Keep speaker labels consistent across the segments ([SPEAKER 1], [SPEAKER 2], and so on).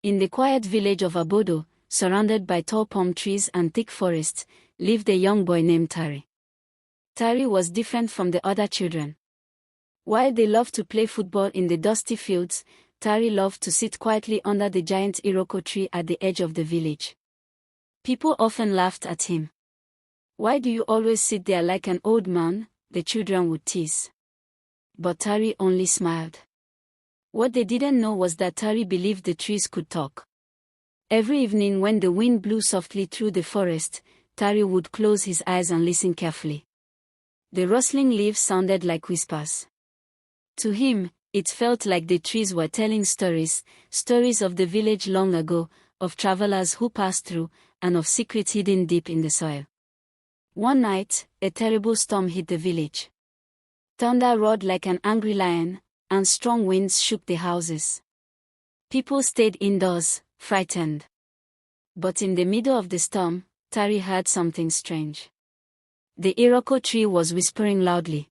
[SPEAKER 1] In the quiet village of Abodo, surrounded by tall palm trees and thick forests, lived a young boy named Tari. Tari was different from the other children. While they loved to play football in the dusty fields, Tari loved to sit quietly under the giant iroko tree at the edge of the village. People often laughed at him. "Why do you always sit there like an old man?" the children would tease. But Tari only smiled. What they didn't know was that Tari believed the trees could talk. Every evening when the wind blew softly through the forest, Tari would close his eyes and listen carefully. The rustling leaves sounded like whispers. To him, it felt like the trees were telling stories of the village long ago, of travelers who passed through, and of secrets hidden deep in the soil. One night, a terrible storm hit the village. Thunder roared like an angry lion, and strong winds shook the houses. People stayed indoors, frightened. But in the middle of the storm, Tari heard something strange. The iroko tree was whispering loudly.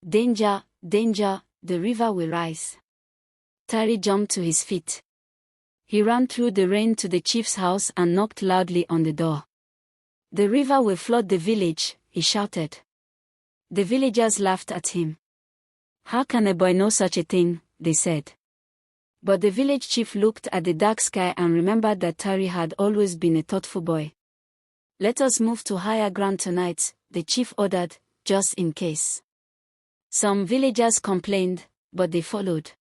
[SPEAKER 1] "Danger, danger, the river will rise." Tari jumped to his feet. He ran through the rain to the chief's house and knocked loudly on the door. "The river will flood the village," he shouted. The villagers laughed at him. "How can a boy know such a thing?" they said. But the village chief looked at the dark sky and remembered that Tari had always been a thoughtful boy. "Let us move to higher ground tonight," the chief ordered, just in case. Some villagers complained, but they followed.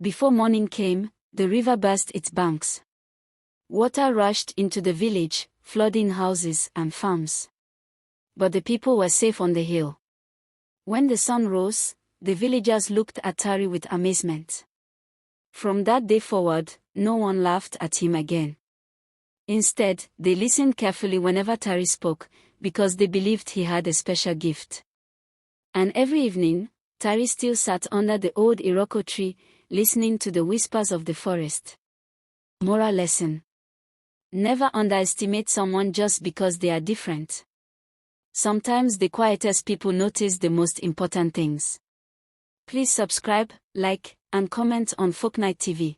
[SPEAKER 1] Before morning came, the river burst its banks. Water rushed into the village, flooding houses and farms. But the people were safe on the hill. When the sun rose, the villagers looked at Tari with amazement. From that day forward, no one laughed at him again. Instead, they listened carefully whenever Tari spoke, because they believed he had a special gift. And every evening, Tari still sat under the old iroko tree, listening to the whispers of the forest. Moral lesson: never underestimate someone just because they are different. Sometimes the quietest people notice the most important things. Please subscribe, like, and comment on Folk Night TV.